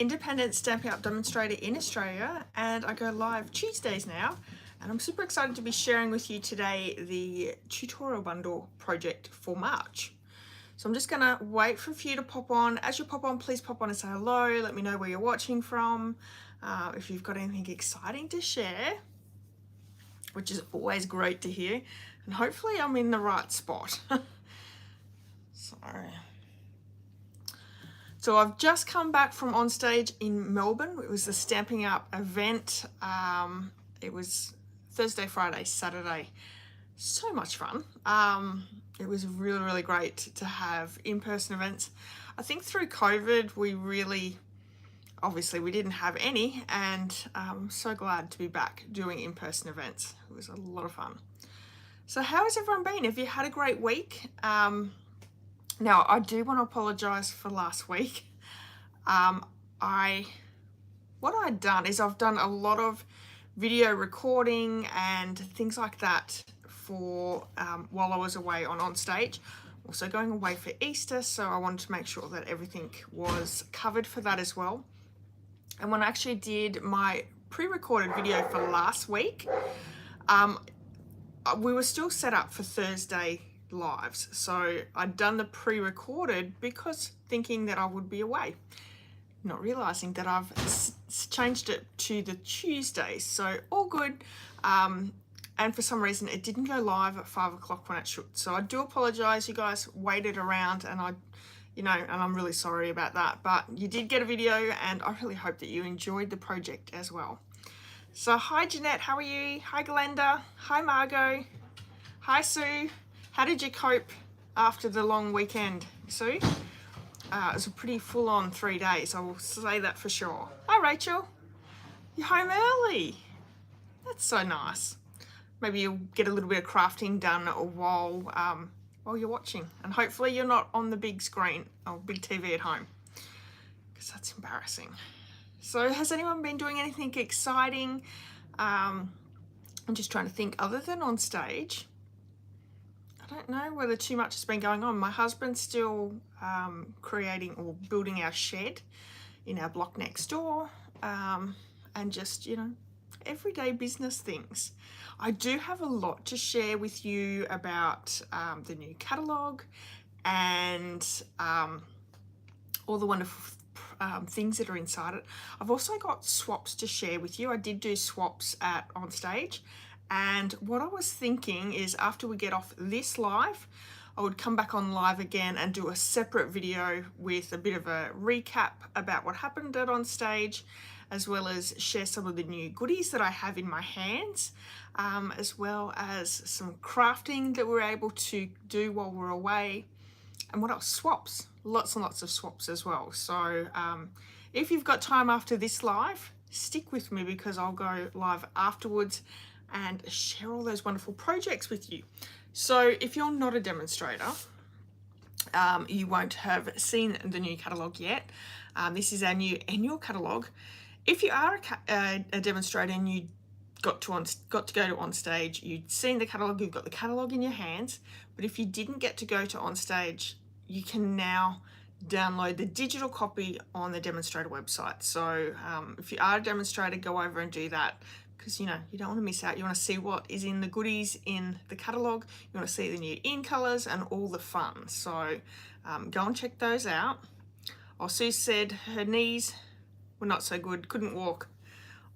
independent Stampin' Up demonstrator in Australia, and I go live Tuesdays now, and I'm super excited to be sharing with you today the tutorial bundle project for March. So I'm just gonna wait for a few to pop on. As you pop on, please pop on and say hello. Let me know where you're watching from. If you've got anything exciting to share, which is always great to hear. And hopefully I'm in the right spot. So I've just come back from on stage in Melbourne. It was the Stampin' Up event. It was Thursday, Friday, Saturday. So much fun. It was really, really great to have in-person events. I think through COVID, obviously we didn't have any, and I'm so glad to be back doing in-person events. It was a lot of fun. So how has everyone been? Have you had a great week? Now, I do want to apologise for last week. What I'd done is I've done a lot of video recording and things like that for while I was away on stage. Also going away for Easter, so I wanted to make sure that everything was covered for that as well. And when I actually did my pre-recorded video for last week, we were still set up for Thursday lives. So I'd done the pre-recorded because thinking that I would be away, not realizing that I've changed it to the Tuesdays. So all good. And for some reason it didn't go live at 5 o'clock when it should. So I do apologize. You guys waited around, and and I'm really sorry about that, but you did get a video, and I really hope that you enjoyed the project as well. So hi Jeanette, how are you? Hi Glenda, hi Margot, hi Sue. How did you cope after the long weekend, Sue? It was a pretty full-on 3 days, I will say that for sure. Hi Rachel, you're home early. That's so nice. Maybe you'll get a little bit of crafting done while you're watching, and hopefully you're not on the big screen or big TV at home, because that's embarrassing. So has anyone been doing anything exciting? I'm just trying to think, other than on stage. I don't know whether too much has been going on. My husband's still creating or building our shed in our block next door, and just, everyday business things. I do have a lot to share with you about the new catalogue and all the wonderful things that are inside it. I've also got swaps to share with you. I did do swaps on stage, and what I was thinking is after we get off this live, I would come back on live again and do a separate video with a bit of a recap about what happened on stage, as well as share some of the new goodies that I have in my hands, as well as some crafting that we're able to do while we're away. And what else? Swaps. Lots and lots of swaps as well. So if you've got time after this live, stick with me, because I'll go live afterwards and share all those wonderful projects with you. So if you're not a demonstrator, you won't have seen the new catalogue yet. This is our new annual catalogue. If you are a demonstrator and you got to go to on stage, you've seen the catalogue, you've got the catalogue in your hands. But if you didn't get to go to on stage, you can now download the digital copy on the demonstrator website. So if you are a demonstrator, go over and do that, because you don't want to miss out. You want to see what is in the goodies in the catalogue. You want to see the new in colours and all the fun. So go and check those out. Sue said her knees were not so good, couldn't walk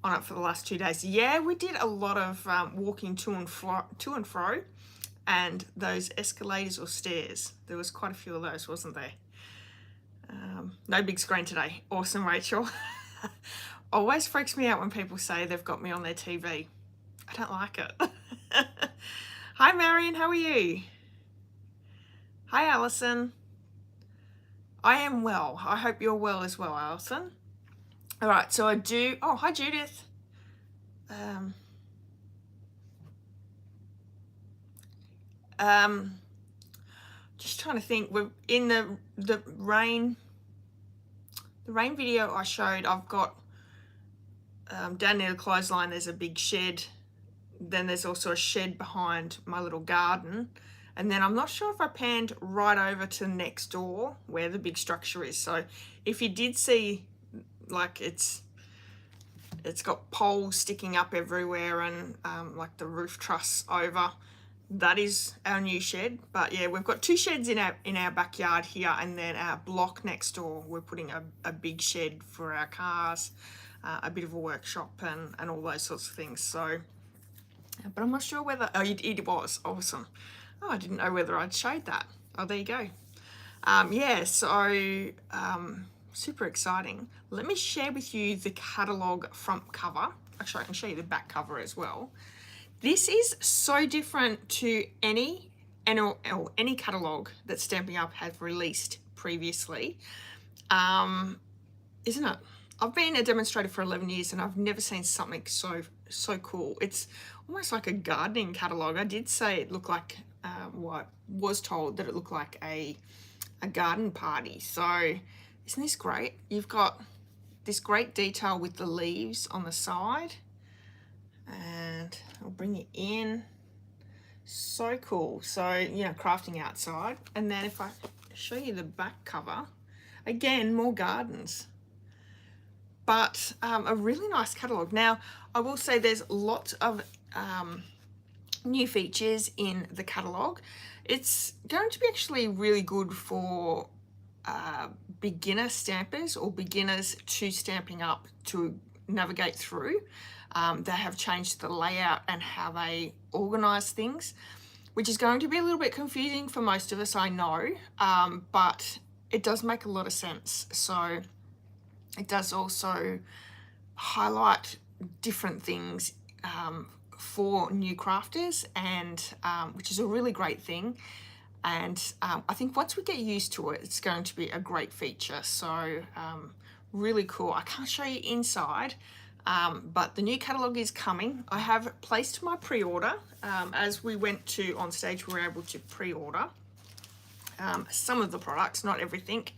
on it for the last 2 days. Yeah, we did a lot of walking to and fro, and those escalators or stairs. There was quite a few of those, wasn't there? No big screen today. Awesome, Rachel. Always freaks me out when people say they've got me on their TV. I don't like it. Hi Marion, how are you? Hi Alison. I am well. I hope you're well as well, Alison. All right, so oh, hi Judith. Just trying to think, we're in the rain video I showed. I've got down near the clothesline, there's a big shed. Then there's also a shed behind my little garden. And then I'm not sure if I panned right over to next door where the big structure is. So if you did see like it's got poles sticking up everywhere, and like the roof truss over. That is our new shed. But yeah, we've got 2 sheds in our backyard here, and then our block next door we're putting a big shed for our cars, a bit of a workshop, and all those sorts of things. So but I'm not sure whether, oh, it was awesome. Oh, I didn't know whether I'd showed that. Oh, there you go. Yeah, so super exciting. Let me share with you the catalogue front cover. Actually, I can show you the back cover as well. This is so different to any catalogue that Stampin' Up! Have released previously, isn't it? I've been a demonstrator for 11 years and I've never seen something so cool. It's almost like a gardening catalogue. I did say it looked like, what was told that it looked like a garden party. So isn't this great? You've got this great detail with the leaves on the side, and I'll bring it in. So cool. So, you know, crafting outside. And then if I show you the back cover, again, more gardens. But a really nice catalogue. Now, I will say there's lots of new features in the catalogue. It's going to be actually really good for beginner stampers or beginners to Stamping Up to navigate through. They have changed the layout and how they organise things, which is going to be a little bit confusing for most of us, I know, but it does make a lot of sense. So it does also highlight different things for new crafters, and which is a really great thing. And I think once we get used to it, it's going to be a great feature. So really cool. I can't show you inside, but the new catalogue is coming. I have placed my pre-order. As we went to on stage, we were able to pre-order some of the products, not everything.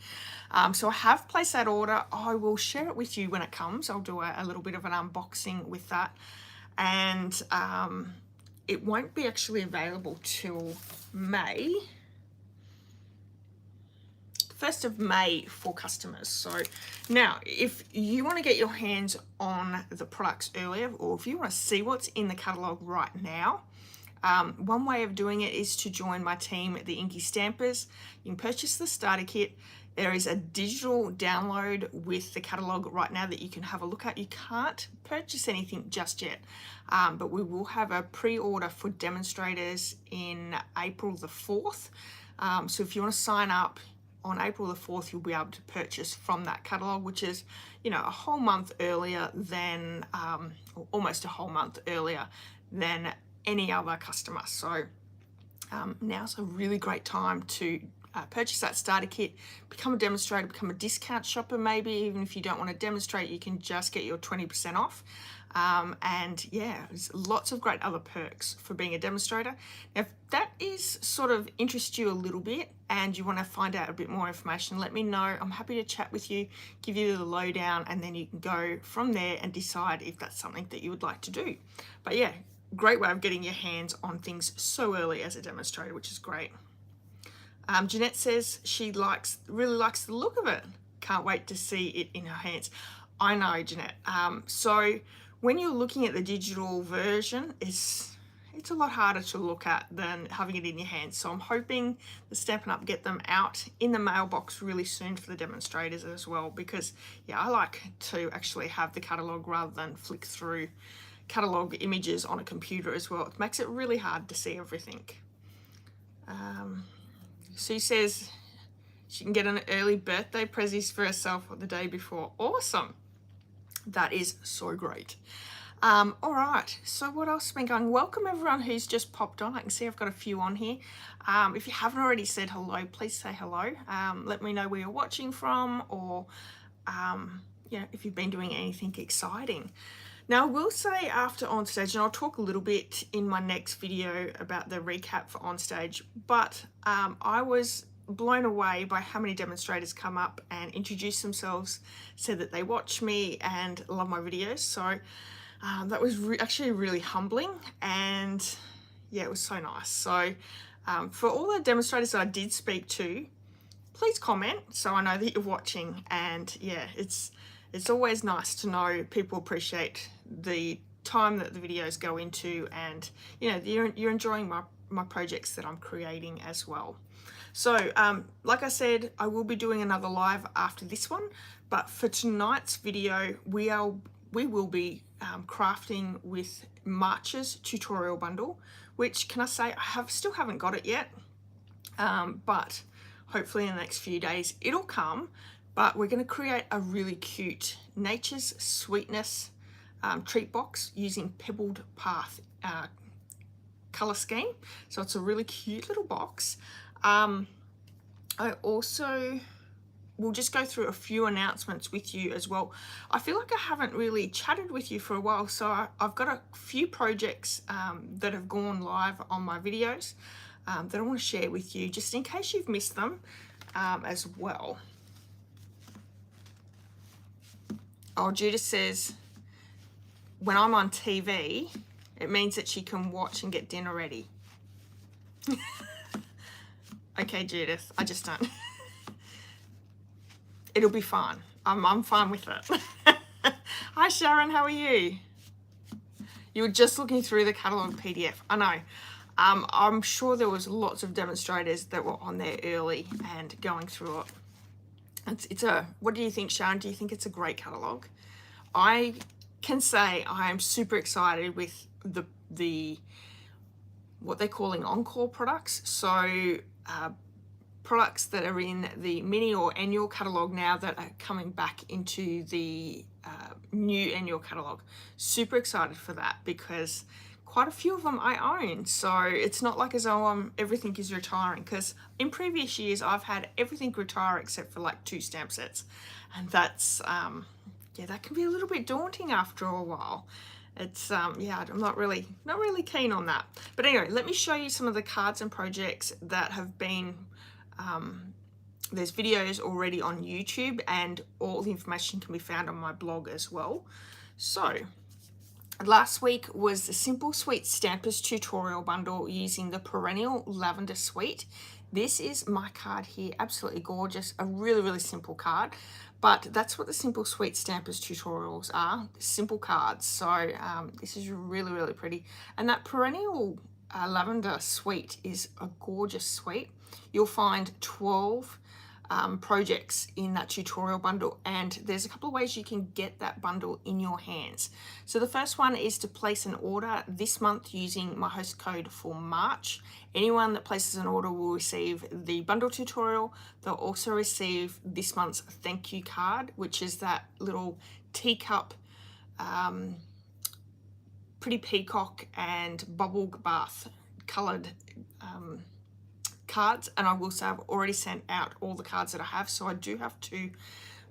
So I have placed that order. I will share it with you when it comes. I'll do a little bit of an unboxing with that. And it won't be actually available till May. 1st of May for customers. So now, if you want to get your hands on the products earlier, or if you want to see what's in the catalogue right now, one way of doing it is to join my team, the INKY Stampers. You can purchase the starter kit. There is a digital download with the catalogue right now that you can have a look at. You can't purchase anything just yet, but we will have a pre-order for demonstrators in April the 4th. So if you want to sign up on April the 4th, you'll be able to purchase from that catalogue, which is, you know, a whole month earlier than, or almost a whole month earlier than any other customer. So now's a really great time to purchase that starter kit, become a demonstrator, become a discount shopper. Maybe even if you don't want to demonstrate, you can just get your 20% off. And yeah, there's lots of great other perks for being a demonstrator. Now, if that is sort of interests you a little bit and you want to find out a bit more information, let me know. I'm happy to chat with you, give you the lowdown, and then you can go from there and decide if that's something that you would like to do. But yeah, great way of getting your hands on things so early as a demonstrator, which is great. Jeanette says she really likes the look of it. Can't wait to see it in her hands. I know, Jeanette. So when you're looking at the digital version, it's a lot harder to look at than having it in your hands. So I'm hoping the Stampin' Up! Get them out in the mailbox really soon for the demonstrators as well, because yeah, I like to actually have the catalogue rather than flick through catalogue images on a computer as well. It makes it really hard to see everything. Sue says she can get an early birthday presents for herself the day before. Awesome. That is so great. All right, so what else has been going? Welcome everyone who's just popped on. I can see I've got a few on here. If you haven't already said hello, please say hello. Let me know where you're watching from, or you know, if you've been doing anything exciting. Now, I will say after Onstage, and I'll talk a little bit in my next video about the recap for Onstage, but I was blown away by how many demonstrators come up and introduce themselves, said that they watch me and love my videos. So that was actually really humbling, and yeah, it was so nice. So for all the demonstrators that I did speak to, please comment so I know that you're watching. And yeah, it's it's always nice to know people appreciate the time that the videos go into, and you know, you're enjoying my projects that I'm creating as well. So like I said, I will be doing another live after this one, but for tonight's video we will be crafting with March's tutorial bundle, which, can I say, I still haven't got it yet, but hopefully in the next few days it'll come. But we're going to create a really cute Nature's Sweetness treat box using Pebbled Path color scheme. So it's a really cute little box. I also will just go through a few announcements with you as well. I feel like I haven't really chatted with you for a while, so I've got a few projects that have gone live on my videos that I want to share with you, just in case you've missed them as well. Oh, Judith says, when I'm on TV, it means that she can watch and get dinner ready. Okay, Judith, I just don't. It'll be fine. I'm fine with it. Hi, Sharon, how are you? You were just looking through the catalogue PDF. I know. I'm sure there was lots of demonstrators that were on there early and going through it. What do you think, Sharon? Do you think it's a great catalogue? I can say I am super excited with the what they're calling encore products. So products that are in the mini or annual catalogue now that are coming back into the new annual catalogue. Super excited for that, because quite a few of them I own, so it's not like as though everything is retiring, because in previous years I've had everything retire except for like 2 stamp sets, and that's yeah, that can be a little bit daunting after a while. It's yeah, I'm not really keen on that. But anyway, let me show you some of the cards and projects that have been there's videos already on YouTube, and all the information can be found on my blog as well. So last week was the Simple Sweet Stampers tutorial bundle using the Perennial Lavender Suite. This is my card here, absolutely gorgeous, a really simple card, but that's what the Simple Sweet Stampers tutorials are, simple cards. So this is really pretty, and that Perennial Lavender Suite is a gorgeous suite. You'll find 12 projects in that tutorial bundle, and there's a couple of ways you can get that bundle in your hands. So the first one is to place an order this month using my host code for March. Anyone that places an order will receive the bundle tutorial. They'll also receive this month's thank you card, which is that little teacup pretty peacock and bubble bath colored cards. And I will say I've already sent out all the cards that I have, so I do have to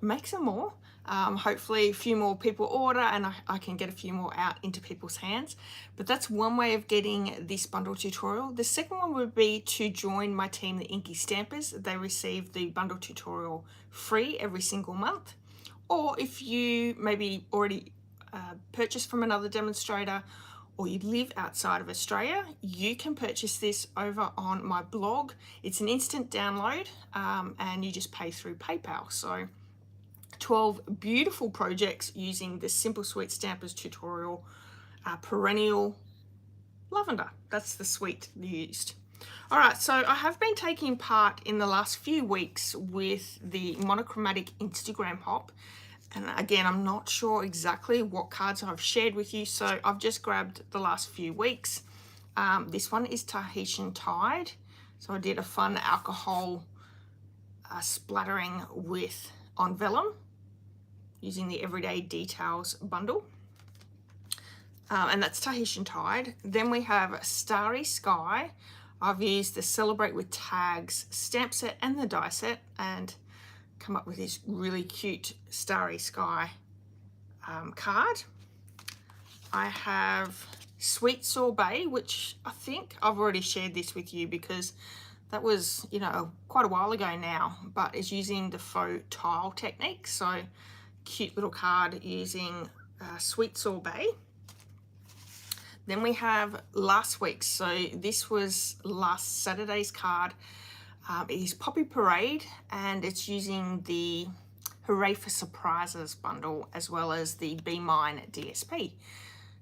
make some more. Hopefully a few more people order and I can get a few more out into people's hands. But that's one way of getting this bundle tutorial. The second one would be to join my team, the INKY Stampers. They receive the bundle tutorial free every single month. Or if you maybe already purchased from another demonstrator, or you live outside of Australia, you can purchase this over on my blog. It's an instant download, and you just pay through PayPal. So 12 beautiful projects using the Simple Sweet Stampers tutorial, Perennial Lavender. That's the suite used. All right, so I have been taking part in the last few weeks with the monochromatic Instagram hop. And again, I'm not sure exactly what cards I've shared with you, so I've just grabbed the last few weeks. This one is Tahitian Tide. So I did a fun alcohol splattering on vellum using the Everyday Details bundle. And that's Tahitian Tide. Then we have Starry Sky. I've used the Celebrate with Tags stamp set and the die set, and come up with this really cute Starry Sky card. I have Sweet Sorbet, which I think I've already shared this with you because that was, you know, quite a while ago now, but it's using the faux tile technique. So cute little card using Sweet Sorbet. Then we have last week's, so this was last Saturday's card. It is Poppy Parade, and it's using the Hooray for Surprises bundle, as well as the Be Mine DSP.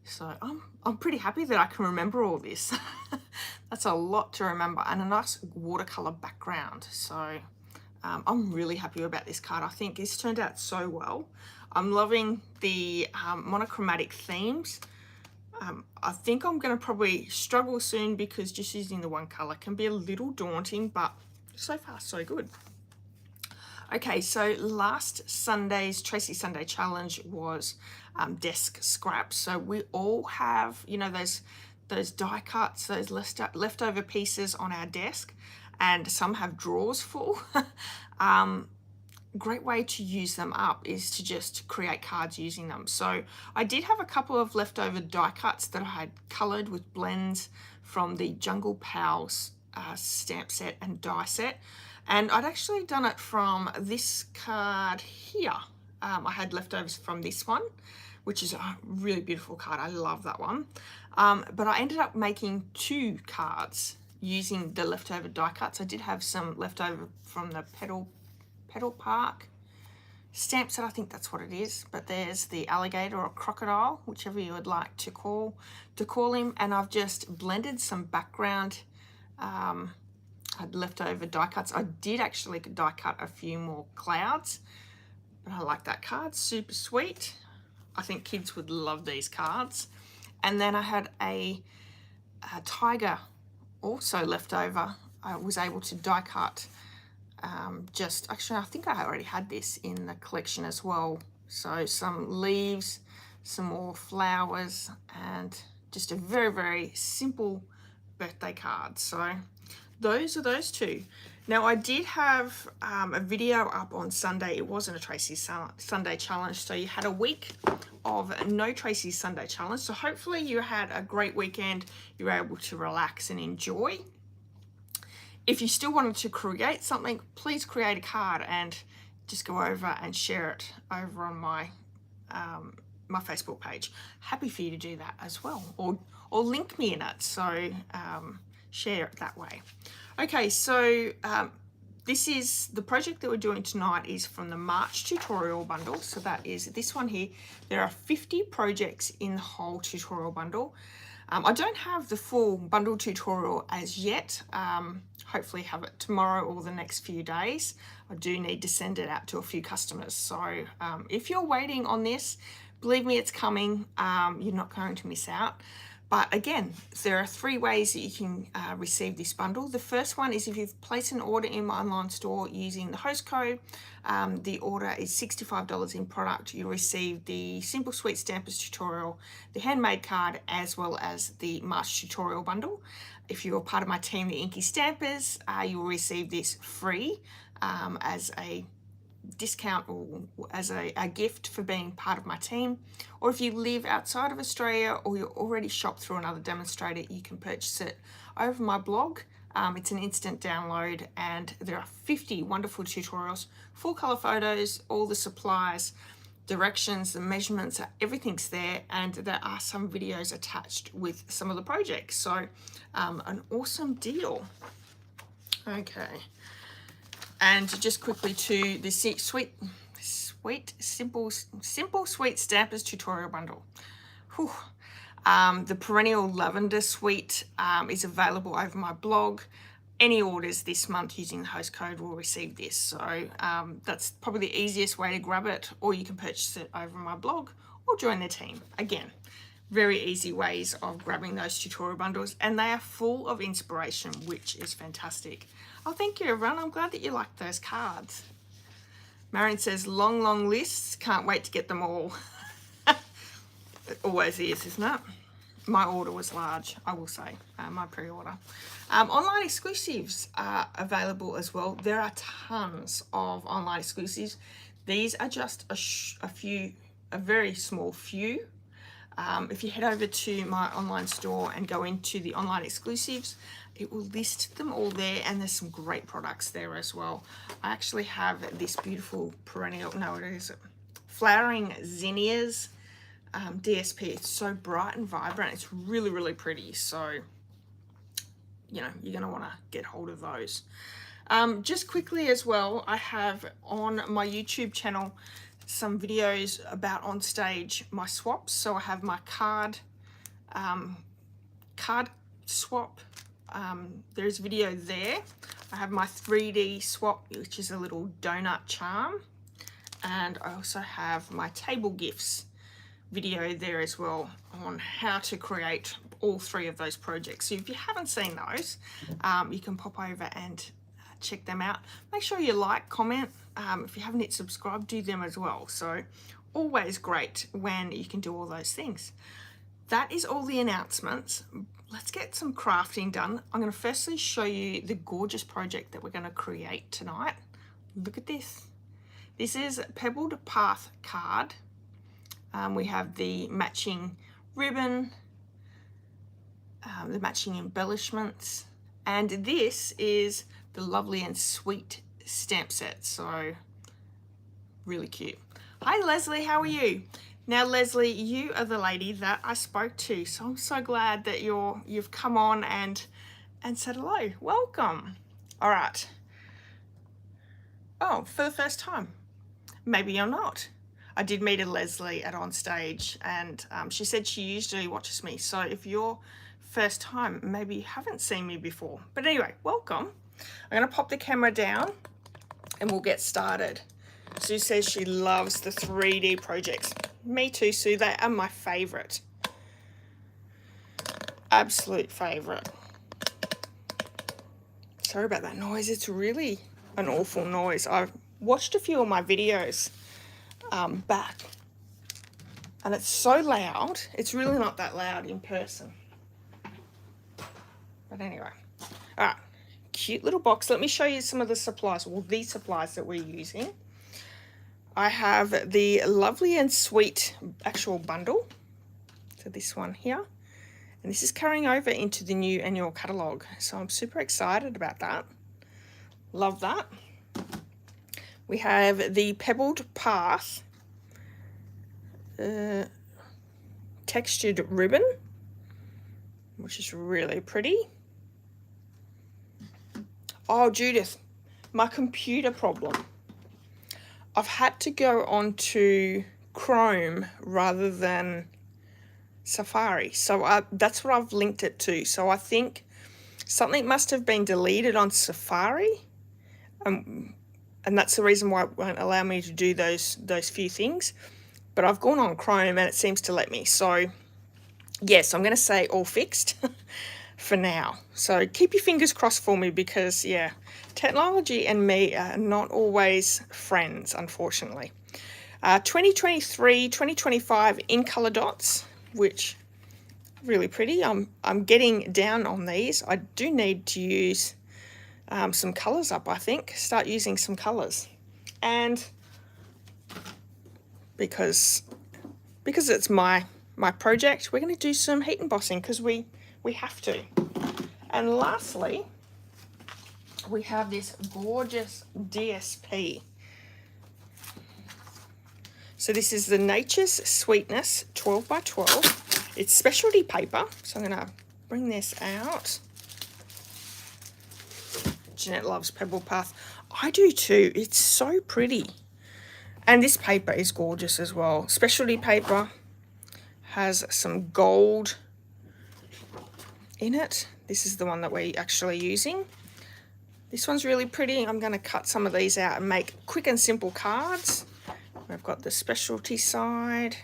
So I'm pretty happy that I can remember all this. That's a lot to remember, and a nice watercolor background. So I'm really happy about this card. I think this turned out so well. I'm loving the monochromatic themes. I think I'm going to probably struggle soon because just using the one color can be a little daunting, but so far so good. Okay, so last Sunday's Tracy Sunday Challenge was desk scraps. So we all have, you know, those die cuts, those leftover pieces on our desk, and some have drawers full. Great way to use them up is to just create cards using them. So I did have a couple of leftover die cuts that I had colored with blends from the Jungle Pals stamp set and die set. And I'd actually done it from this card here. I had leftovers from this one, which is a really beautiful card. I love that one. But I ended up making 2 cards using the leftover die cuts. I did have some leftover from the Pedal Park stamp set, I think that's what it is. But there's the alligator or crocodile, whichever you would like to call him. And I've just blended some background. I had leftover die cuts. I did actually die cut a few more clouds, but I like that card, super sweet. I think kids would love these cards. And then I had a tiger also left over. I was able to die cut actually I think I already had this in the collection as well. So some leaves, some more flowers, and just a very, very simple birthday card. So those are those 2. Now I did have a video up on Sunday. It wasn't a Tracy Sunday challenge, so you had a week of no Tracy Sunday challenge. So hopefully you had a great weekend. You were able to relax and enjoy. If you still wanted to create something, please create a card and just go over and share it over on my my Facebook page. Happy for you to do that as well, or link me in it. So share it that way. Okay, so this is the project that we're doing tonight is from the March tutorial bundle. So that is this one here. There are 50 projects in the whole tutorial bundle. I don't have the full bundle tutorial as yet. Hopefully have it tomorrow or the next few days. I do need to send it out to a few customers. So if you're waiting on this, believe me, it's coming. You're not going to miss out. But again, there are 3 ways that you can receive this bundle. The first one is if you've placed an order in my online store using the host code, the order is $65 in product. You receive the Simple Sweet Stampers tutorial, the handmade card, as well as the March tutorial bundle. If you're part of my team, the INKY Stampers, you will receive this free as a discount or as a gift for being part of my team. Or if you live outside of Australia or you already shop through another demonstrator, you can purchase it over my blog. It's an instant download, and there are 50 wonderful tutorials, full color photos, all the supplies, directions, the measurements, everything's there, and there are some videos attached with some of the projects. So an awesome deal. Okay. And just quickly to the Simple Sweet Stampers tutorial bundle. Whew. The Perennial Lavender Suite is available over my blog. Any orders this month using the host code will receive this. So that's probably the easiest way to grab it, or you can purchase it over my blog or join the team. Again, very easy ways of grabbing those tutorial bundles, and they are full of inspiration, which is fantastic. Oh, thank you, everyone. I'm glad that you liked those cards. Marion says, long lists. Can't wait to get them all. It always is, isn't it? My order was large, I will say, my pre-order. Online exclusives are available as well. There are tons of online exclusives. These are just a very small few. If you head over to my online store and go into the online exclusives, it will list them all there, and there's some great products there as well. I actually have this beautiful flowering zinnias DSP. It's so bright and vibrant. It's really pretty. So, you know, you're going to want to get hold of those. Just quickly as well, I have on my YouTube channel some videos about on stage my swaps. So I have my card swap. There's video there. I have my 3D swap, which is a little donut charm, and I also have my table gifts video there as well on how to create all three of those projects. So if you haven't seen those, you can pop over and check them out. Make sure you like, comment. If you haven't hit subscribe, do them as well. So always great when you can do all those things. That is all the announcements. Let's get some crafting done. I'm going to firstly show you the gorgeous project that we're going to create tonight. Look at this. This is Pebbled Path card. We have the matching ribbon, the matching embellishments, and this is the lovely and sweet stamp set. So really cute. Hi Leslie, how are you? Now Leslie, you are the lady that I spoke to, so I'm so glad that you've come on and said hello. Welcome. All right. Oh, for the first time. Maybe you're not. I did meet a Leslie at On Stage, and she said she usually watches me. So if you're first time, maybe you haven't seen me before. But anyway, welcome. I'm going to pop the camera down and we'll get started. Sue says she loves the 3D projects. Me too, Sue. They are my favorite. Absolute favorite. Sorry about that noise. It's really an awful noise. I've watched a few of my videos back, and it's so loud. It's really not that loud in person. But anyway. All right. Cute little box. Let me show you some of the supplies. Well, these supplies that we're using. I have the lovely and sweet actual bundle. So this one here. And this is carrying over into the new annual catalogue. So I'm super excited about that. Love that. We have the Pebbled Path textured ribbon, which is really pretty. Oh, Judith, my computer problem. I've had to go on to Chrome rather than Safari. So that's what I've linked it to. So I think something must have been deleted on Safari. And that's the reason why it won't allow me to do those few things. But I've gone on Chrome and it seems to let me. So yes, I'm going to say all fixed for now. So keep your fingers crossed for me because, yeah, technology and me are not always friends, unfortunately. 2023, 2025 in color dots, which are really pretty. I'm getting down on these. I do need to use some colors up, I think. Start using some colors. And because it's my project, we're going to do some heat embossing because we have to. And lastly, we have this gorgeous DSP. So this is the Nature's Sweetness 12 by 12. It's specialty paper. So I'm going to bring this out. Jeanette loves Pebbled Path. I do too. It's so pretty. And this paper is gorgeous as well. Specialty paper has some gold in it. This is the one that we're actually using. This one's really pretty. I'm going to cut some of these out and make quick and simple cards. We've got the specialty side.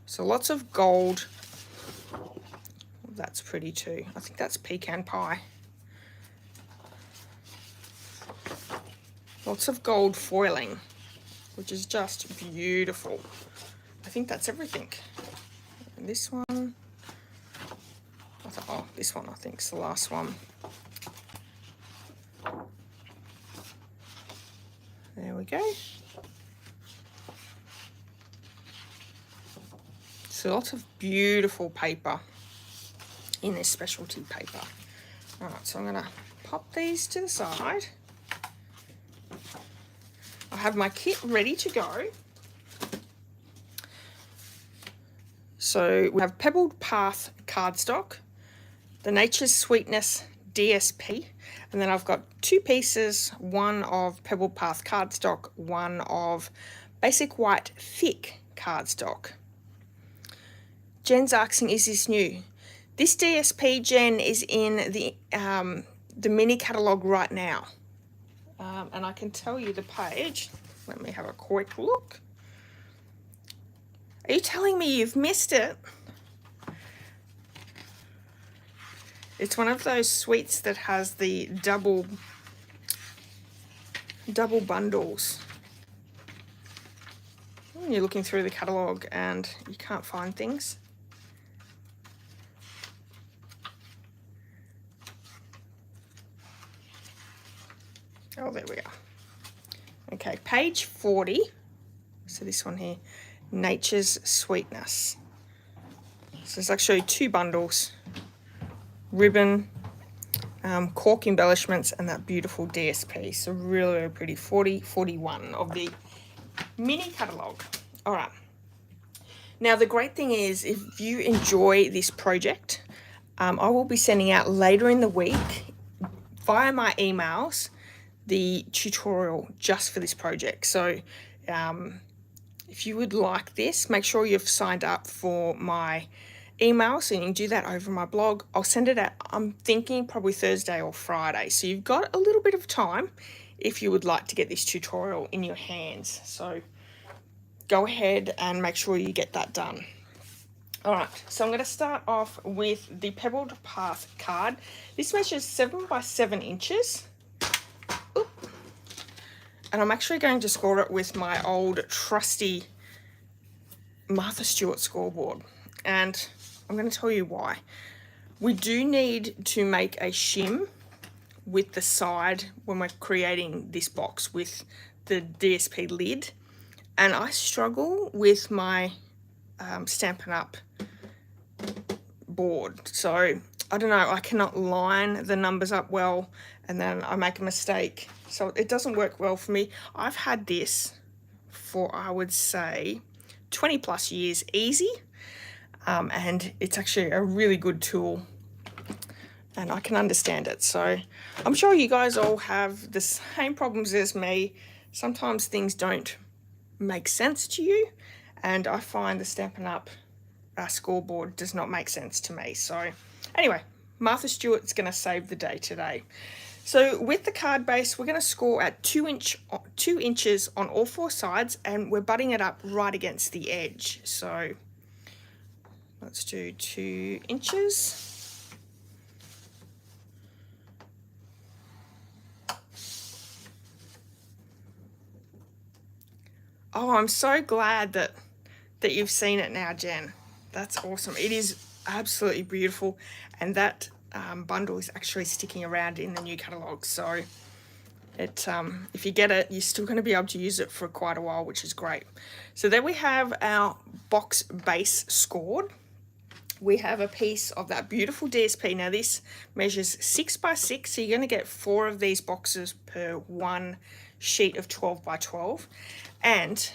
So lots of gold. That's pretty too. I think that's pecan pie. Lots of gold foiling, which is just beautiful. I think that's everything. And this one. Oh, this one I think is the last one. There we go. So lots of beautiful paper in this specialty paper. All right, so I'm going to pop these to the side. I have my kit ready to go. So we have Pebbled Path cardstock, the Nature's Sweetness DSP. And then I've got 2 pieces, one of Pebble Path cardstock, one of basic white thick cardstock. Jen's asking, is this new? This DSP, Jen, is in the mini catalogue right now. And I can tell you the page. Let me have a quick look. Are you telling me you've missed it? It's one of those suites that has the double bundles. You're looking through the catalogue and you can't find things. Oh, there we go. Okay, page 40. So this one here, Nature's Sweetness. So there's actually 2 bundles, ribbon, cork embellishments, and that beautiful DSP. So really, really pretty. 41 of the mini catalogue. All right. Now the great thing is, if you enjoy this project, I will be sending out later in the week via my emails the tutorial just for this project. So if you would like this, make sure you've signed up for my email, so you can do that over my blog. I'll send it out, I'm thinking probably Thursday or Friday, so you've got a little bit of time if you would like to get this tutorial in your hands. So go ahead and make sure you get that done. All right, so I'm going to start off with the Pebbled Path card. This measures 7 by 7 inches. Oop. And I'm actually going to score it with my old trusty Martha Stewart scoreboard. And I'm going to tell you why. We do need to make a shim with the side when we're creating this box with the DSP lid. And I struggle with my Stampin' Up board. So I don't know, I cannot line the numbers up well and then I make a mistake. So it doesn't work well for me. I've had this for, I would say, 20 plus years easy. And it's actually a really good tool and I can understand it. So I'm sure you guys all have the same problems as me. Sometimes things don't make sense to you, and I find the Stampin' Up scoreboard does not make sense to me. So anyway, Martha Stewart's going to save the day today. So with the card base, we're going to score at 2 inches on all 4 sides, and we're butting it up right against the edge. So let's do 2 inches. Oh, I'm so glad that you've seen it now, Jen. That's awesome. It is absolutely beautiful, and that bundle is actually sticking around in the new catalogue. So it, if you get it, you're still going to be able to use it for quite a while, which is great. So there we have our box base scored. We have a piece of that beautiful DSP. Now this measures 6 by 6, so you're going to get 4 of these boxes per one sheet of 12 by 12. And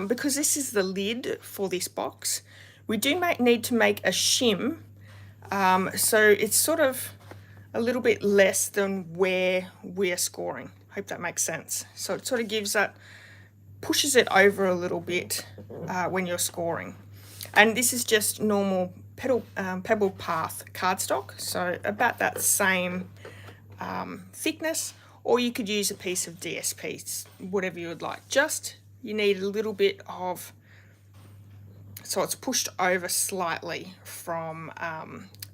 because this is the lid for this box, we do need to make a shim. So it's sort of a little bit less than where we're scoring. Hope that makes sense. So it sort of gives that, pushes it over a little bit when you're scoring. And this is just normal Pebble Path cardstock, so about that same thickness, or you could use a piece of DSP, whatever you would like. Just you need a little bit of, so it's pushed over slightly from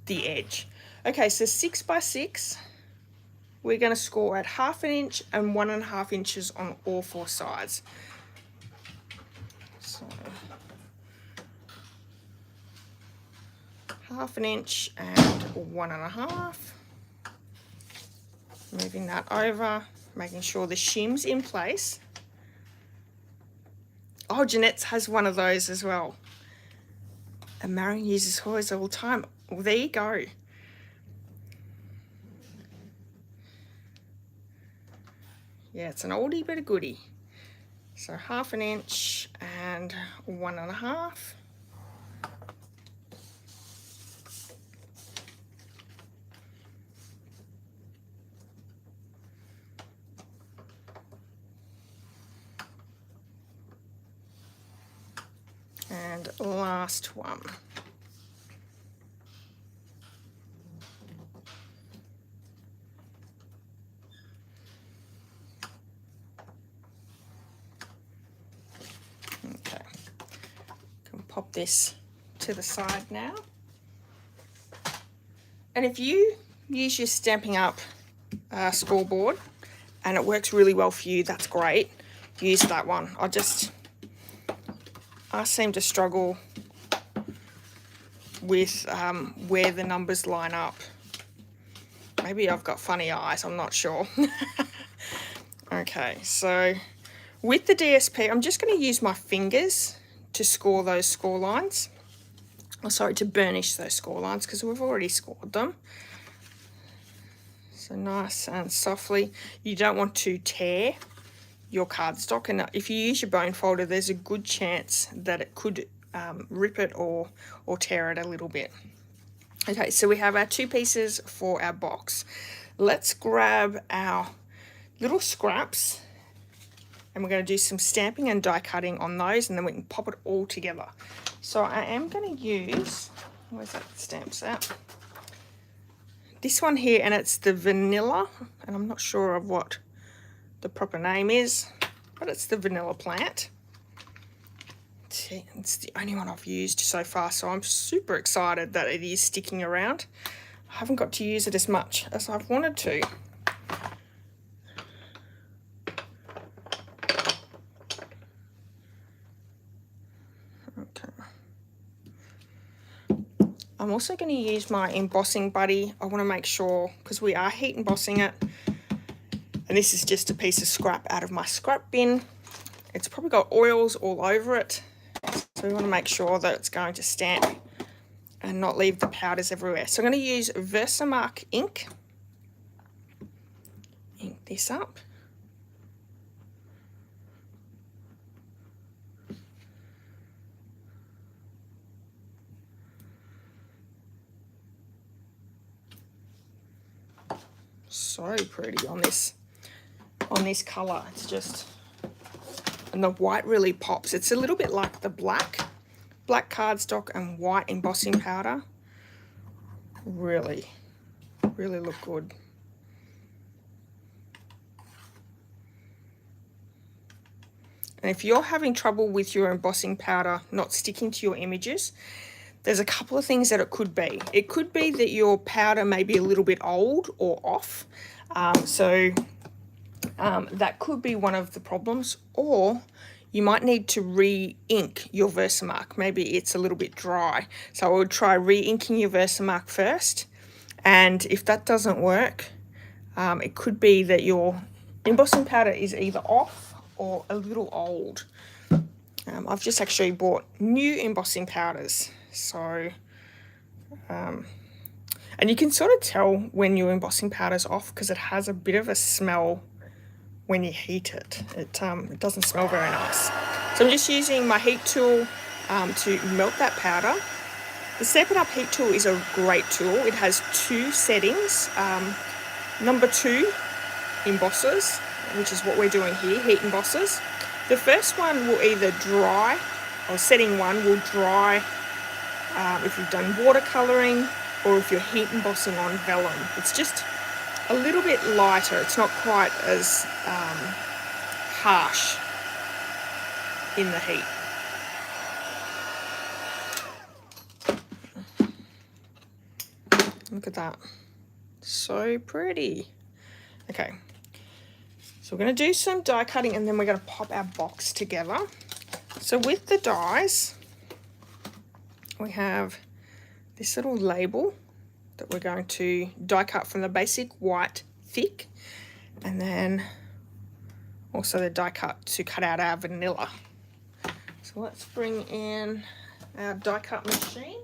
the edge. Okay, so 6 by 6, we're going to score at 1/2 inch and 1.5 inches on all 4 sides. So 1/2 inch and 1.5. Moving that over, making sure the shim's in place. Oh, Jeanette's has one of those as well. And Marion uses hers all the time. Well, there you go. Yeah, it's an oldie but a goodie. So 1/2 inch and 1.5. And last one. Okay, can pop this to the side now. And if you use your Stampin' Up scoreboard and it works really well for you, that's great. Use that one. I seem to struggle with where the numbers line up. Maybe I've got funny eyes, I'm not sure. Okay, so with the DSP, I'm just going to use my fingers to score those score lines. Oh, sorry, to burnish those score lines because we've already scored them. So nice and softly. You don't want to tear your cardstock, and if you use your bone folder, there's a good chance that it could rip it or tear it a little bit. Okay, so we have our 2 pieces for our box. Let's grab our little scraps and we're going to do some stamping and die cutting on those, and then we can pop it all together. So I am going to use, where's that stamp set? This one here, and it's the vanilla, and I'm not sure of what the proper name is, but it's the vanilla plant. It's the only one I've used so far, so I'm super excited that it is sticking around. I haven't got to use it as much as I've wanted to. Okay. I'm also going to use my embossing buddy. I want to make sure, because we are heat embossing it, and this is just a piece of scrap out of my scrap bin. It's probably got oils all over it, so we want to make sure that it's going to stamp and not leave the powders everywhere. So I'm going to use Versamark ink. Ink this up. So pretty on this color. It's just, and the white really pops. It's a little bit like the black cardstock and white embossing powder. Really look good. And if you're having trouble with your embossing powder not sticking to your images, there's a couple of things that it could be. It could be that your powder may be a little bit old or off. That could be one of the problems. Or you might need to re-ink your Versamark. Maybe it's a little bit dry. So I would try re-inking your Versamark first. And if that doesn't work, it could be that your embossing powder is either off or a little old. I've just actually bought new embossing powders. So, and you can sort of tell when your embossing powder's off because it has a bit of a smell when you heat it. It doesn't smell very nice. So I'm just using my heat tool to melt that powder. The Stampin' Up heat tool is a great tool. It has 2 settings. Number 2, embossers, which is what we're doing here, heat embossers. The first one will either dry, or setting 1 will dry if you've done watercolouring or if you're heat embossing on vellum. It's just a little bit lighter. It's not quite as harsh in the heat. Look at that. So pretty. Okay. So we're going to do some die cutting and then we're going to pop our box together. So with the dies, we have this little label that we're going to die cut from the basic white thick, and then also the die cut to cut out our vanilla. So let's bring in our die cut machine.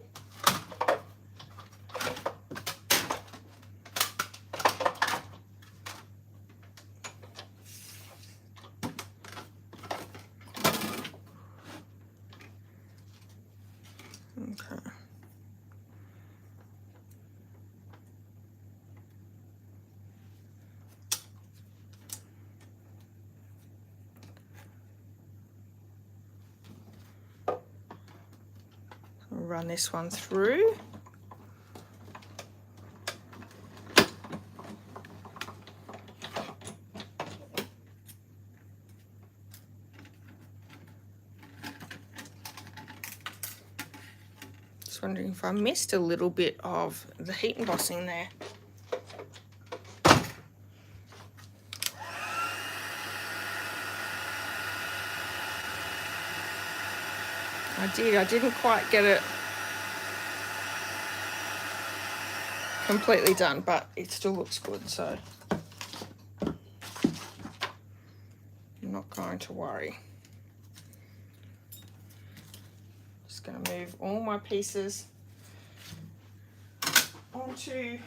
Okay. run this one through. Just wondering if I missed a little bit of the heat embossing there. I didn't quite get it completely done, but it still looks good, so I'm not going to worry. Just going to move all my pieces onto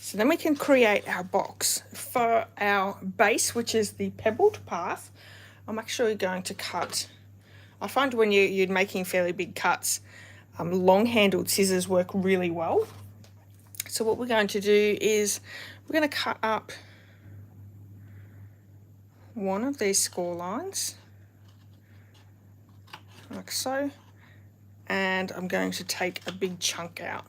So then we can create our box. For our base, which is the pebbled path, I'm actually going to cut. I find when you're making fairly big cuts, long-handled scissors work really well. So what we're going to do is we're going to cut up one of these score lines, like so, and I'm going to take a big chunk out.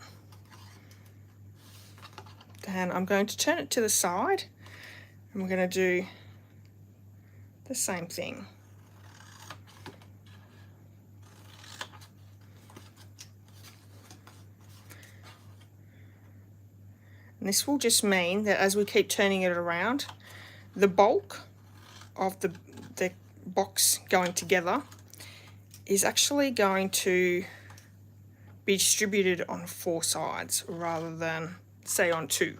And I'm going to turn it to the side, and we're going to do the same thing. And this will just mean that as we keep turning it around, the bulk of the box going together is actually going to be distributed on 4 sides rather than, say, on 2.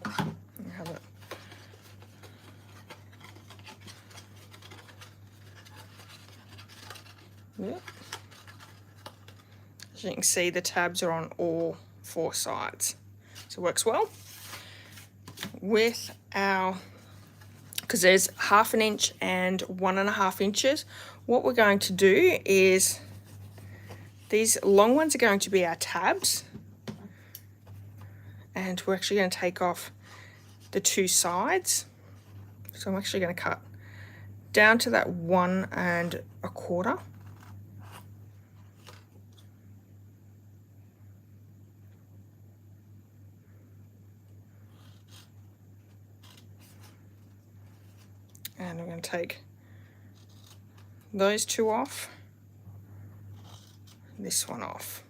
Have it. Yep. As you can see, the tabs are on all 4 sides, so it works well. With our, because there's 1/2 inch and 1.5 inches, what we're going to do is these long ones are going to be our tabs, and we're actually going to take off the 2 sides. So I'm actually going to cut down to that 1 1/4. And I'm going to take those 2 off, this one off,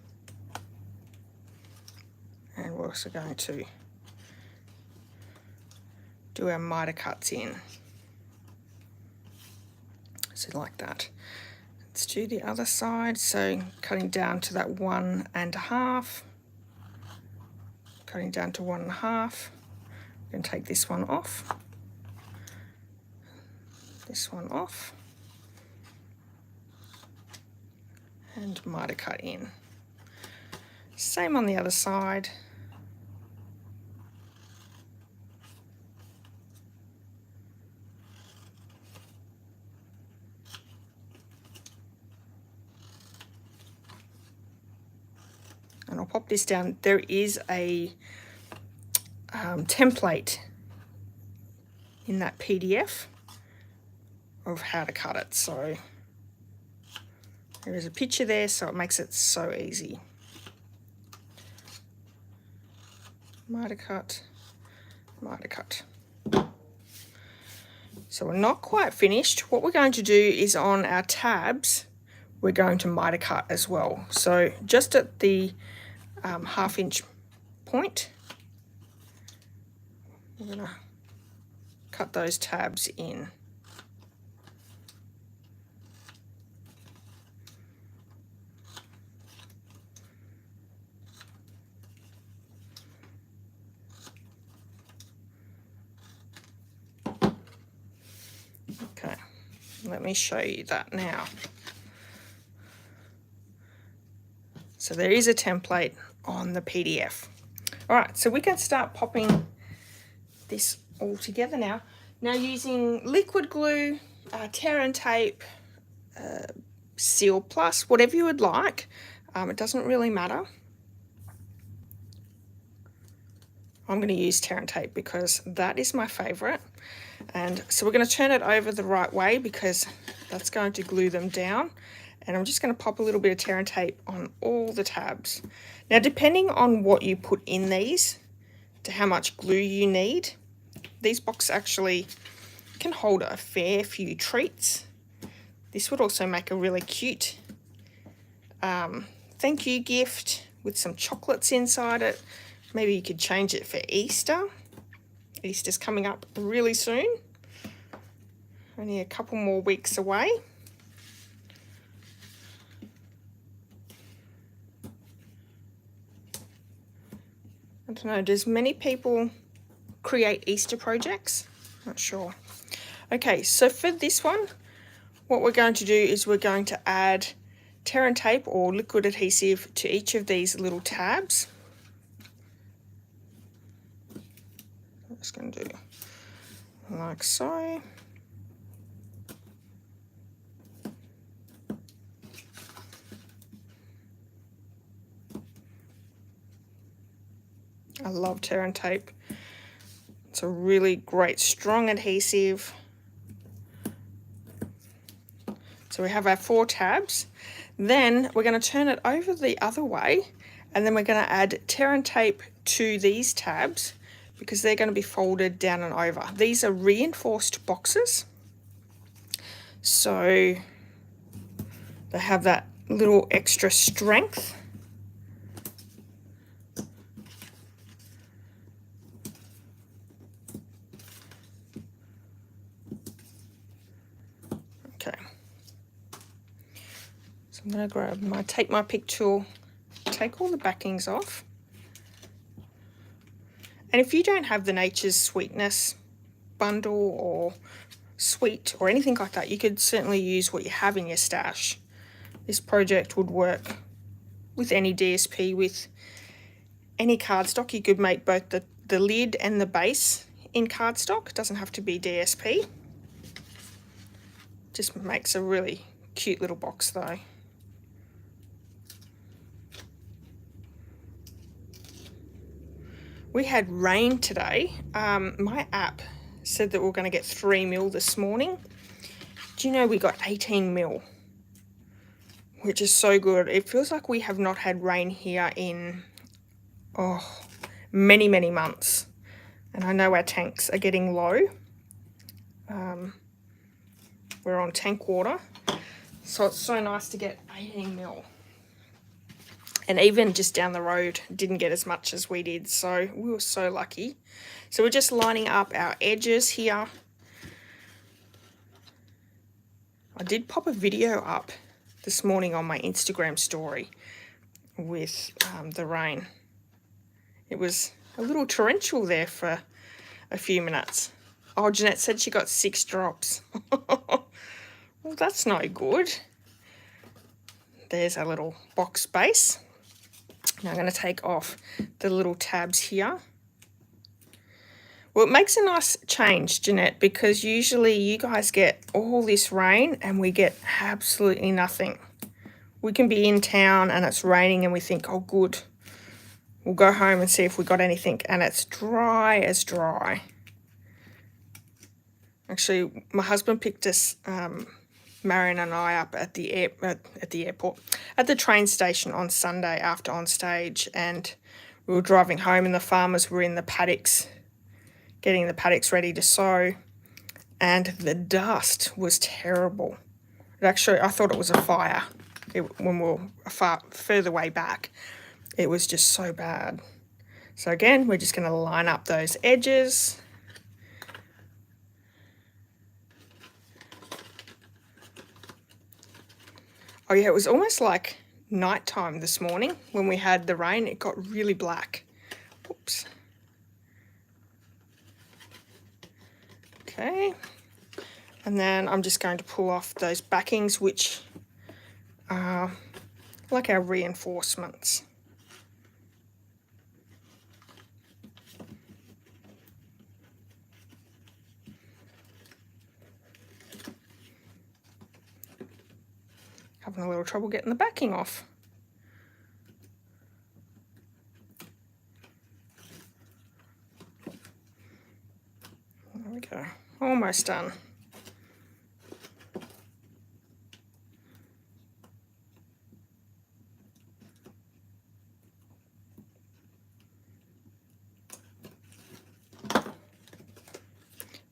and we're also going to do our miter cuts in, so like that. Let's do the other side. So cutting down to that 1 1/2, cutting down to 1 1/2. I'm going to take this one off, this one off, and miter cut in. Same on the other side. And I'll pop this down. There is a template in that PDF of how to cut it. So there is a picture there, so it makes it so easy. Miter cut, miter cut. So we're not quite finished. What we're going to do is on our tabs, we're going to miter cut as well. So just at the 1/2 inch point, we're going to cut those tabs in. Okay, let me show you that now. So there is a template on the PDF. All right, so we can start popping this all together now. Now using liquid glue, tear and tape, Seal Plus, whatever you would like. It doesn't really matter. I'm going to use tear and tape because that is my favorite. And so we're going to turn it over the right way because that's going to glue them down. And I'm just going to pop a little bit of tear and tape on all the tabs. Now, depending on what you put in these, to how much glue you need, these boxes actually can hold a fair few treats. This would also make a really cute thank you gift with some chocolates inside it. Maybe you could change it for Easter. Easter's coming up really soon. Only a couple more weeks away. I don't know, does many people create Easter projects? Not sure. Okay, so for this one, what we're going to do is we're going to add tear and tape or liquid adhesive to each of these little tabs. I'm just going to do like so. I love tear and tape. It's a really great strong adhesive. So we have our 4 tabs. Then we're going to turn it over the other way, and then we're going to add tear and tape to these tabs because they're going to be folded down and over. These are reinforced boxes, so they have that little extra strength. Okay. So I'm going to grab my take my pick tool, take all the backings off. And if you don't have the Nature's Sweetness bundle or sweet or anything like that, you could certainly use what you have in your stash. This project would work with any DSP, with any cardstock. You could make both the lid and the base in cardstock. It doesn't have to be DSP. Just makes a really cute little box though. We had rain today. My app said that we're going to get 3 mil this morning. Do you know we got 18 mil? Which is so good. It feels like we have not had rain here in many, many months. And I know our tanks are getting low. We're on tank water. So it's so nice to get 18 mil. And even just down the road didn't get as much as we did, so we were so lucky. So we're just lining up our edges here. I did pop a video up this morning on my Instagram story with the rain. It was a little torrential there for a few minutes. Oh, Jeanette said she got 6 drops. Well, that's no good. There's our little box base. Now I'm going to take off the little tabs here. Well, it makes a nice change, Jeanette, because usually you guys get all this rain and we get absolutely nothing. We can be in town and it's raining and we think, oh, good. We'll go home and see if we got anything, and it's dry as dry. Actually, my husband picked us, Marion and I, up at the airport, at the train station on Sunday after on stage, and we were driving home and the farmers were in the paddocks, getting the paddocks ready to sow, and the dust was terrible. Actually, I thought it was a fire when we were further way back. It was just so bad. So again, we're just going to line up those edges. Oh yeah, it was almost like nighttime this morning when we had the rain. It got really black. Oops. Okay. And then I'm just going to pull off those backings, which are like our reinforcements. Having a little trouble getting the backing off. we go, almost done.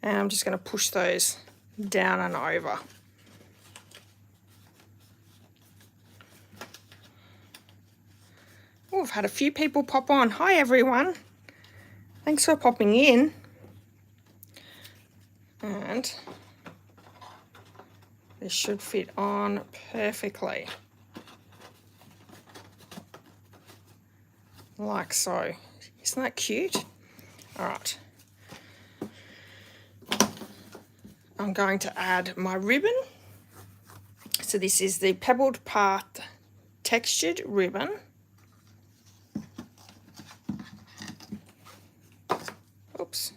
And I'm just going to push those down and over. Oh, I've had a few people pop on. Hi everyone. Thanks for popping in. And this should fit on perfectly. Like so. Isn't that cute? All right. I'm going to add my ribbon. So this is the Pebbled Path textured ribbon. Oops.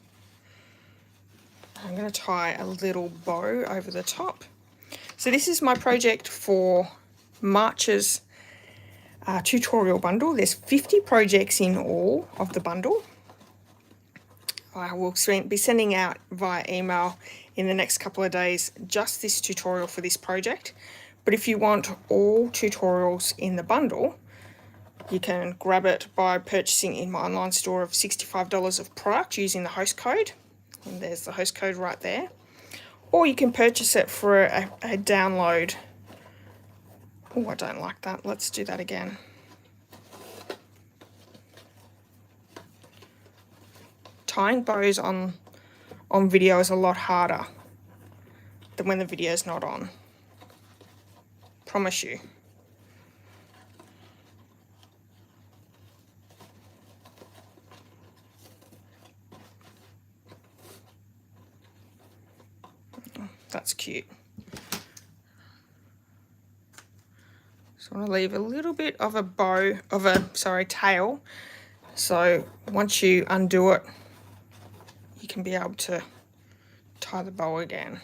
I'm going to tie a little bow over the top. So this is my project for March's tutorial bundle. There's 50 projects in all of the bundle. I will be sending out via email in the next couple of days just this tutorial for this project. But if you want all tutorials in the bundle, you can grab it by purchasing in my online store of $65 of product using the host code. And there's the host code right there. Or you can purchase it for a download. Oh, I don't like that. Let's do that again. Tying bows on video is a lot harder than when the video is not on. Promise you. That's cute. So I want to leave a little bit of a bow, tail. So once you undo it, you can be able to tie the bow again.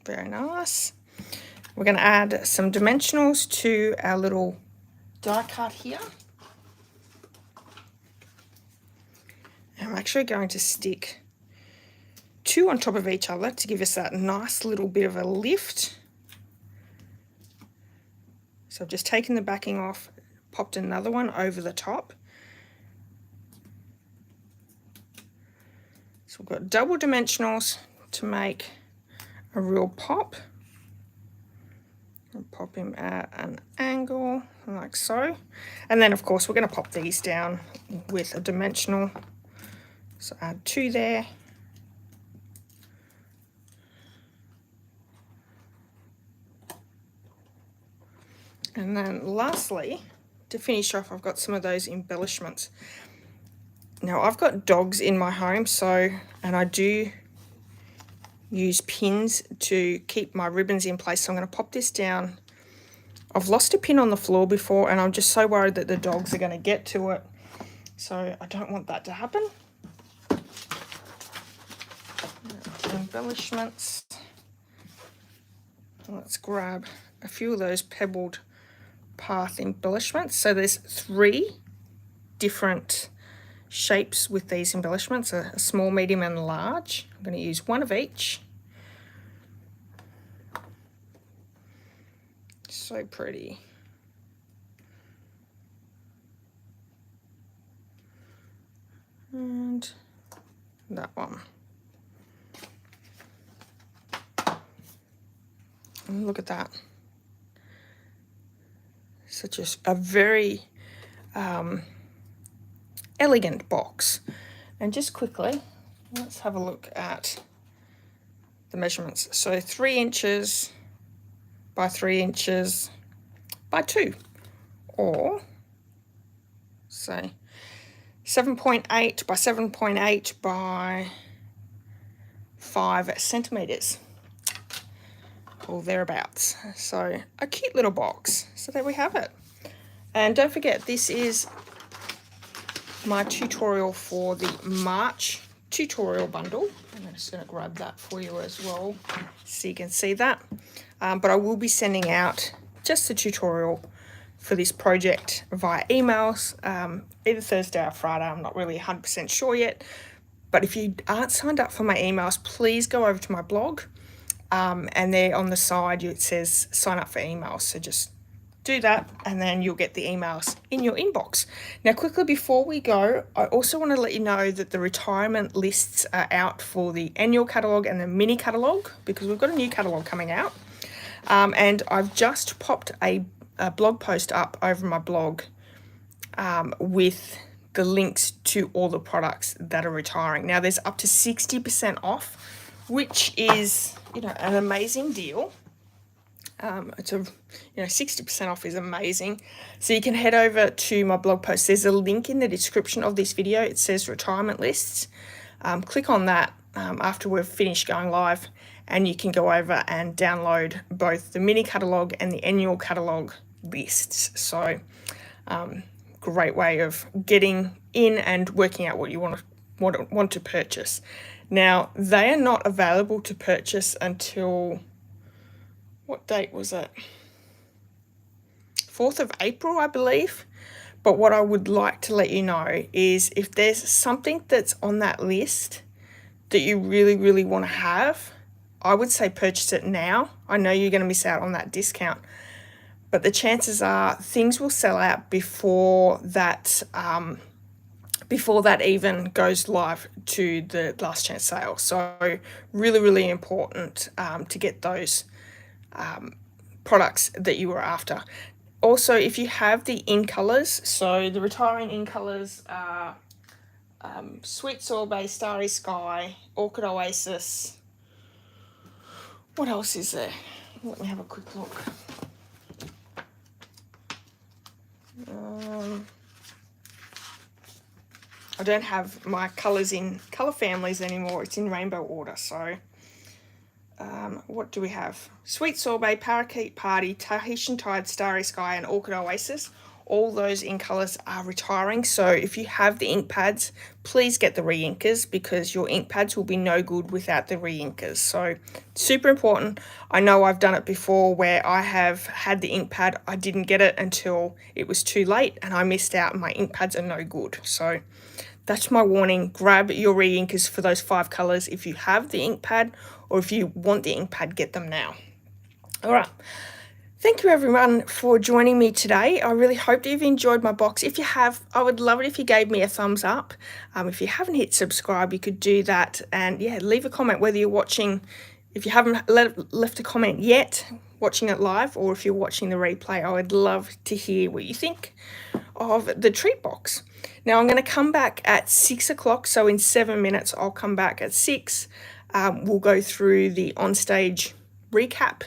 Very nice. We're going to add some dimensionals to our little die cut here. And I'm actually going to stick two on top of each other to give us that nice little bit of a lift. So I've just taken the backing off, popped another one over the top. So we've got double dimensionals to make a real pop. And pop him at an angle like so. And then of course we're going to pop these down with a dimensional. So add two there. And then lastly, to finish off, I've got some of those embellishments. Now I've got dogs in my home, and I do use pins to keep my ribbons in place. So I'm going to pop this down. I've lost a pin on the floor before and I'm just so worried that the dogs are going to get to it. So I don't want that to happen. Embellishments. Let's grab a few of those Pebbled Path embellishments. So there's 3 different shapes with these embellishments, a small, medium and large. I'm going to use one of each. So pretty. And that one. And look at that. Such a very elegant box. And just quickly, let's have a look at the measurements. So 3 inches by 3 inches by 2, or say 7.8 by 7.8 by 5 centimeters, or thereabouts. So a cute little box. So there we have it. And don't forget, this is my tutorial for the March tutorial bundle. I'm just going to grab that for you as well so you can see that. But I will be sending out just the tutorial for this project via emails, either Thursday or Friday. I'm not really 100% sure yet. But if you aren't signed up for my emails, please go over to my blog. And there on the side, it says sign up for emails. So just do that and then you'll get the emails in your inbox. Now, quickly before we go, I also want to let you know that the retirement lists are out for the annual catalogue and the mini catalogue, because we've got a new catalogue coming out. And I've just popped a blog post up over my blog with the links to all the products that are retiring. Now, there's up to 60% off, which is, you know, an amazing deal. It's a, you know, 60% off is amazing. So you can head over to my blog post. There's a link in the description of this video. It says retirement lists. Click on that after we've finished going live, and you can go over and download both the mini catalogue and the annual catalogue lists. So great way of getting in and working out what you want to purchase. Now, they are not available to purchase until, what date was it? 4th of April, I believe. But what I would like to let you know is if there's something that's on that list that you really, really want to have, I would say purchase it now. I know you're going to miss out on that discount, but the chances are things will sell out before that even goes live to the last chance sale. So really, really important to get those products that you were after. Also, if you have the in colors, so the retiring in colors are Sweet Sorbet, Starry Sky, Orchid Oasis. What else is there? Let me have a quick look. I don't have my colours in colour families anymore. It's in rainbow order. So what do we have? Sweet Sorbet, Parakeet Party, Tahitian Tide, Starry Sky and Orchid Oasis. All those ink colours are retiring. So if you have the ink pads, please get the re-inkers, because your ink pads will be no good without the re-inkers. So super important. I know I've done it before where I have had the ink pad. I didn't get it until it was too late and I missed out and my ink pads are no good. So that's my warning. Grab your re-inkers for those 5 colours if you have the ink pad, or if you want the ink pad, get them now. All right. Thank you everyone for joining me today. I really hope that you've enjoyed my box. If you have, I would love it if you gave me a thumbs up. If you haven't hit subscribe, you could do that. And yeah, leave a comment whether you're watching, if you haven't left a comment yet, watching it live, or if you're watching the replay. I would love to hear what you think of the treat box. Now I'm going to come back at 6 o'clock. So in 7 minutes, I'll come back at 6. We'll go through the onstage recap,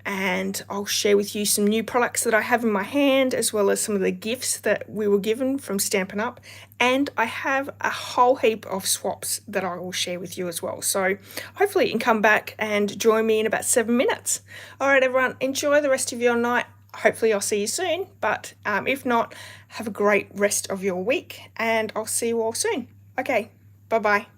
and I'll share with you some new products that I have in my hand, as well as some of the gifts that we were given from Stampin' Up. And I have a whole heap of swaps that I will share with you as well. So hopefully you can come back and join me in about 7 minutes. All right, everyone, enjoy the rest of your night. Hopefully I'll see you soon, but if not, have a great rest of your week, and I'll see you all soon. Okay, bye-bye.